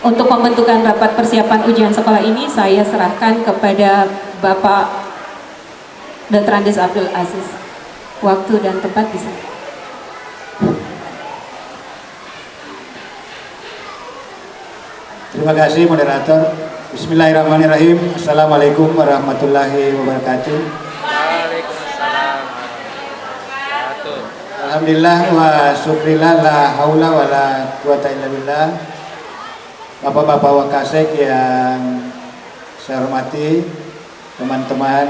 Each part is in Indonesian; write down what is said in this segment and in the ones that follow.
Untuk pembentukan rapat persiapan ujian sekolah ini saya serahkan kepada Bapak Dr. Andes Abdul Aziz. Waktu dan tempat di sini. Terima kasih moderator. Bismillahirrahmanirrahim. Assalamualaikum warahmatullahi wabarakatuh. Waalaikumsalam warahmatullahi wabarakatuh. Alhamdulillah wa syukrillah la haula wa la quwata illa billah. Bapak-bapak Wakasek yang saya hormati, teman-teman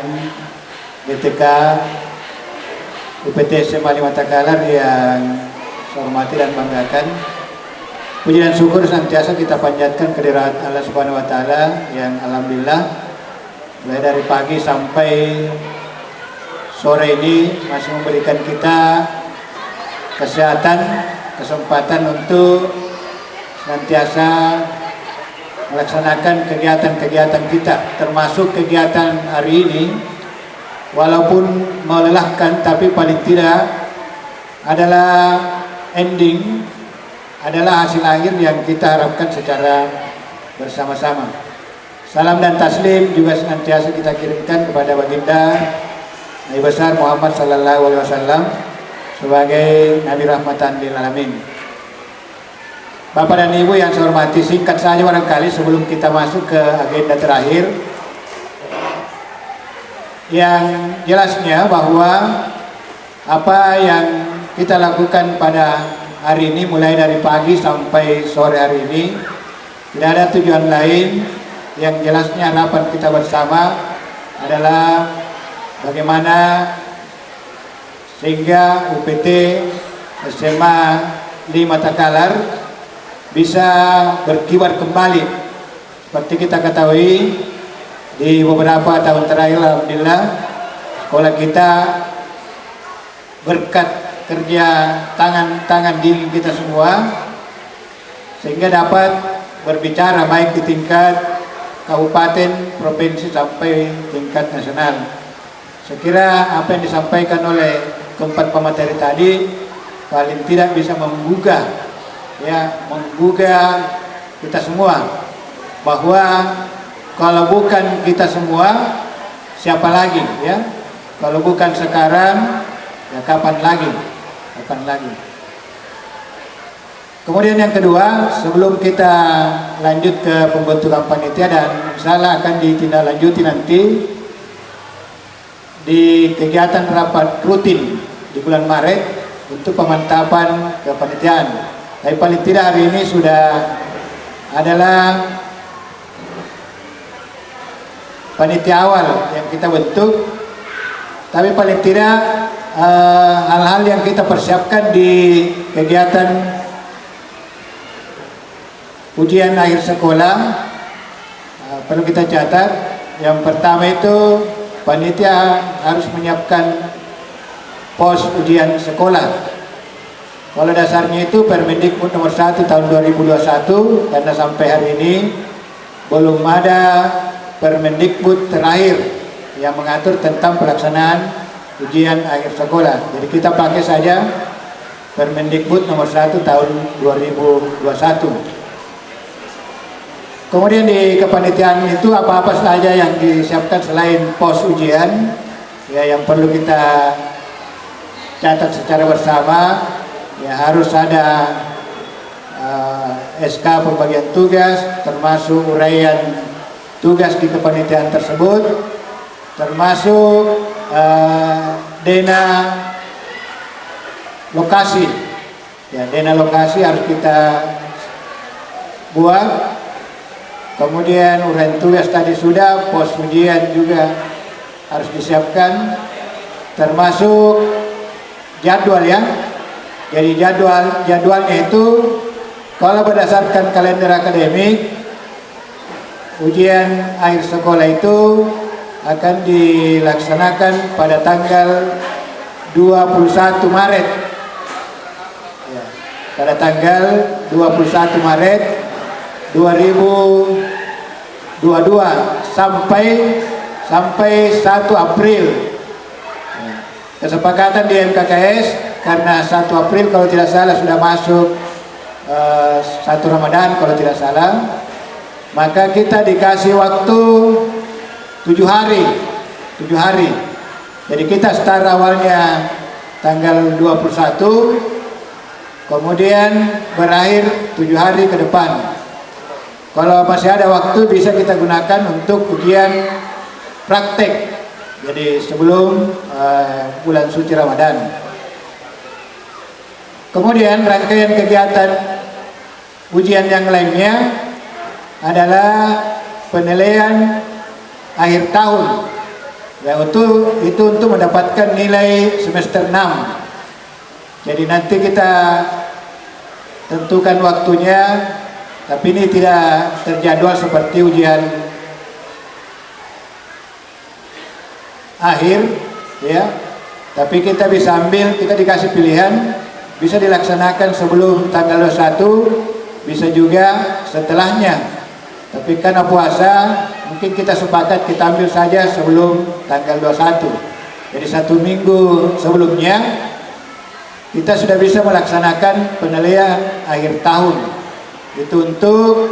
BTK UPT SMA 5 Takalar yang saya hormati dan banggakan. Puji dan syukur senantiasa kita panjatkan kehadirat Allah Subhanahu wa taala yang alhamdulillah mulai dari pagi sampai sore ini masih memberikan kita kesehatan, kesempatan untuk senantiasa melaksanakan kegiatan-kegiatan kita, termasuk kegiatan hari ini. Walaupun melelahkan, tapi paling tidak adalah ending, adalah hasil akhir yang kita harapkan secara bersama-sama. Salam dan taslim juga senantiasa kita kirimkan kepada baginda Nabi besar Muhammad sallallahu alaihi wasallam sebagai Nabi rahmatan lil alamin. Bapak dan Ibu yang saya hormati, singkat saja barangkali sebelum kita masuk ke agenda terakhir, yang jelasnya bahwa apa yang kita lakukan pada hari ini mulai dari pagi sampai sore hari ini tidak ada tujuan lain. Yang jelasnya harapan kita bersama adalah bagaimana sehingga UPT SMA 5 Takalar bisa berkibar kembali. Seperti kita ketahui, di beberapa tahun terakhir alhamdulillah sekolah kita berkat kerja tangan dingin kita semua sehingga dapat berbicara baik di tingkat kabupaten, provinsi sampai tingkat nasional. Saya kira apa yang disampaikan oleh keempat pemateri tadi paling tidak bisa menggugah kita semua, bahwa kalau bukan kita semua siapa lagi ya? Kalau bukan sekarang ya kapan lagi? Kemudian yang kedua, sebelum kita lanjut ke pembentukan panitia dan insyaallah akan ditindaklanjuti nanti di kegiatan rapat rutin di bulan Maret untuk pemantapan kepanitiaan. Tapi paling tidak hari ini sudah adalah panitia awal yang kita bentuk, tapi paling tidak hal-hal yang kita persiapkan di kegiatan ujian akhir sekolah perlu kita catat. Yang pertama itu panitia harus menyiapkan pos ujian sekolah. Kalau dasarnya itu Permendikbud nomor 1 tahun 2021, karena sampai hari ini belum ada Permendikbud terakhir yang mengatur tentang pelaksanaan ujian akhir sekolah. Jadi kita pakai saja Permendikbud nomor 1 tahun 2021. Kemudian di kepanitiaan itu apa-apa saja yang disiapkan selain pos ujian ya, yang perlu kita catat secara bersama. Ya, harus ada SK pembagian tugas, termasuk uraian tugas di kepanitiaan tersebut, termasuk dena lokasi. Ya, dena lokasi harus kita buat. Kemudian uraian tugas tadi sudah, pos ujian juga harus disiapkan, termasuk jadwal ya. Jadi jadwalnya itu kalau berdasarkan kalender akademik, ujian akhir sekolah itu akan dilaksanakan pada tanggal 21 Maret. Ya, pada tanggal 21 Maret 2022 sampai 1 April. Ya, kesepakatan di MKKS karena 1 April kalau tidak salah sudah masuk 1 Ramadan kalau tidak salah, maka kita dikasih waktu 7 hari. Jadi kita start awalnya tanggal 21, kemudian berakhir 7 hari ke depan. Kalau masih ada waktu bisa kita gunakan untuk ujian praktek. Jadi sebelum bulan suci Ramadan. Kemudian rangkaian kegiatan ujian yang lainnya adalah penilaian akhir tahun. Ya, itu untuk mendapatkan nilai semester 6. Jadi nanti kita tentukan waktunya, tapi ini tidak terjadwal seperti ujian akhir, ya. Tapi kita bisa ambil, kita dikasih pilihan, bisa dilaksanakan sebelum tanggal 21, bisa juga setelahnya. Tapi karena puasa, mungkin kita sepakat kita ambil saja sebelum tanggal 21. Jadi 1 minggu sebelumnya kita sudah bisa melaksanakan penilaian akhir tahun. Itu untuk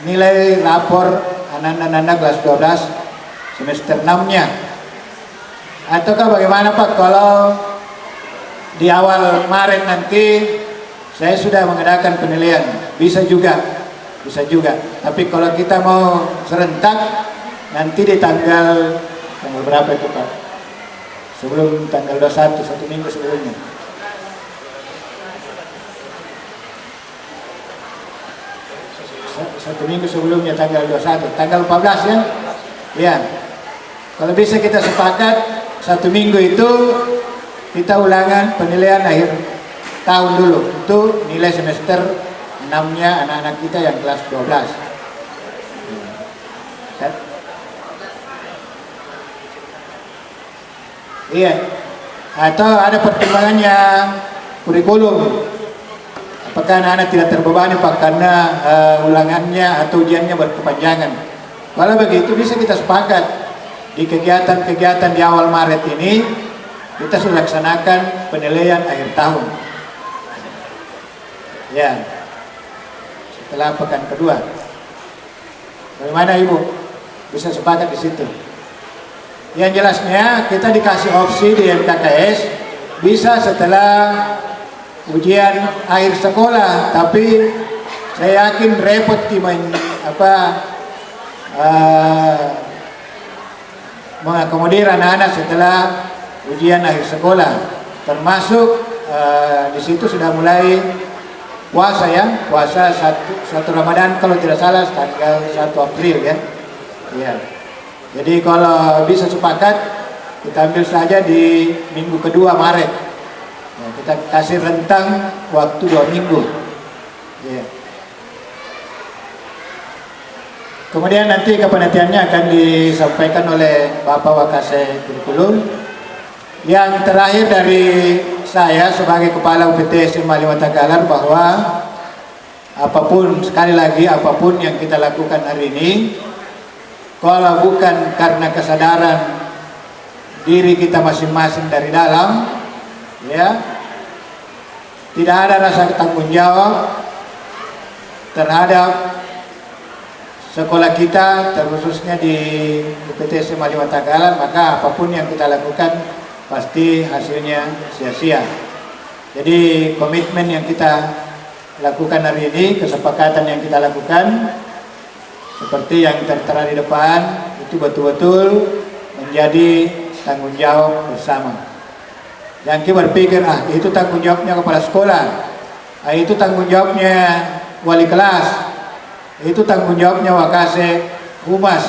nilai rapor anak-anak kelas 12 semester 6-nya. Ataukah bagaimana Pak kalau di awal Maret nanti saya sudah mengadakan penilaian? Bisa juga. Tapi kalau kita mau serentak nanti di tanggal berapa itu Pak? Sebelum tanggal 21, 1 minggu sebelumnya. Satu minggu sebelumnya tanggal 21, tanggal 14 ya. Ya. Kalau bisa kita sepakat 1 minggu itu kita ulangan penilaian akhir tahun dulu untuk nilai semester 6-nya anak-anak kita yang kelas 12. Iya. Atau ada pertimbangannya kurikulum. Apakah anak-anak tidak terbebani Pak karena ulangannya atau ujiannya berkepanjangan? Kalau begitu bisa kita sepakat di kegiatan-kegiatan di awal Maret ini kita sudah laksanakan penilaian akhir tahun. Ya. Setelah pekan kedua. Bagaimana Ibu? Bisa sepakat di situ. Yang jelasnya kita dikasih opsi di MKKS bisa setelah ujian akhir sekolah, tapi saya yakin repot mengakomodir anak-anak setelah ujian akhir sekolah. Termasuk di situ sudah mulai puasa ya, puasa 1 Ramadan kalau tidak salah tanggal 1 April ya. Ya. Jadi kalau bisa sepakat kita ambil saja di minggu kedua Maret. Ya, kita kasih rentang waktu 2 minggu. Ya. Kemudian nanti kepanitiaannya akan disampaikan oleh Bapak Wakase Kurikulum. Yang terakhir dari saya sebagai Kepala UPT SMA Kalimantan Galar bahwa sekali lagi apapun yang kita lakukan hari ini, kalau bukan karena kesadaran diri kita masing-masing dari dalam, ya, tidak ada rasa tanggung jawab terhadap sekolah kita, terkhususnya di UPT SMA Kalimantan Galar, maka apapun yang kita lakukan pasti hasilnya sia-sia. Jadi komitmen yang kita lakukan hari ini, kesepakatan yang kita lakukan seperti yang tertera di depan itu betul-betul menjadi tanggung jawab bersama. Jangan kita berpikir itu tanggung jawabnya kepala sekolah, itu tanggung jawabnya wali kelas, itu tanggung jawabnya wakase humas,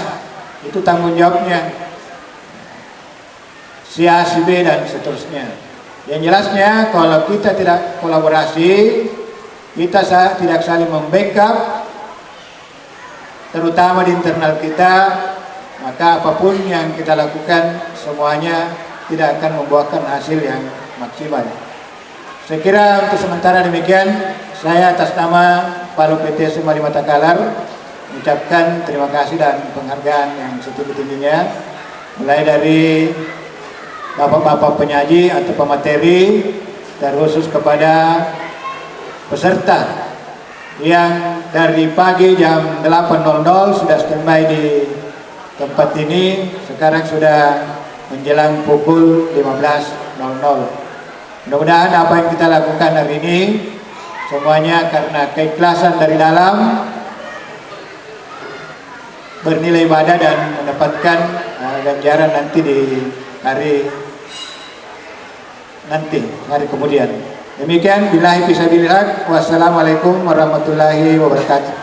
itu tanggung jawabnya si A, si B dan seterusnya. Yang jelasnya kalau kita tidak kolaborasi, kita tidak saling membackup, terutama di internal kita, maka apapun yang kita lakukan semuanya tidak akan membuahkan hasil yang maksimal. Saya kira untuk sementara demikian, saya atas nama Kepala UPT SMA Kalimantan Galar mengucapkan terima kasih dan penghargaan yang setinggi-tingginya, mulai dari Bapak-bapak penyaji atau pemateri, terkhusus kepada peserta yang dari pagi jam 8.00 sudah standby di tempat ini. Sekarang sudah menjelang pukul 15.00. Mudah-mudahan apa yang kita lakukan hari ini semuanya karena keikhlasan dari dalam, bernilai ibadah dan mendapatkan ganjaran nanti di hari kemudian. Demikian, billahi fisabilillah. Wassalamualaikum warahmatullahi wabarakatuh.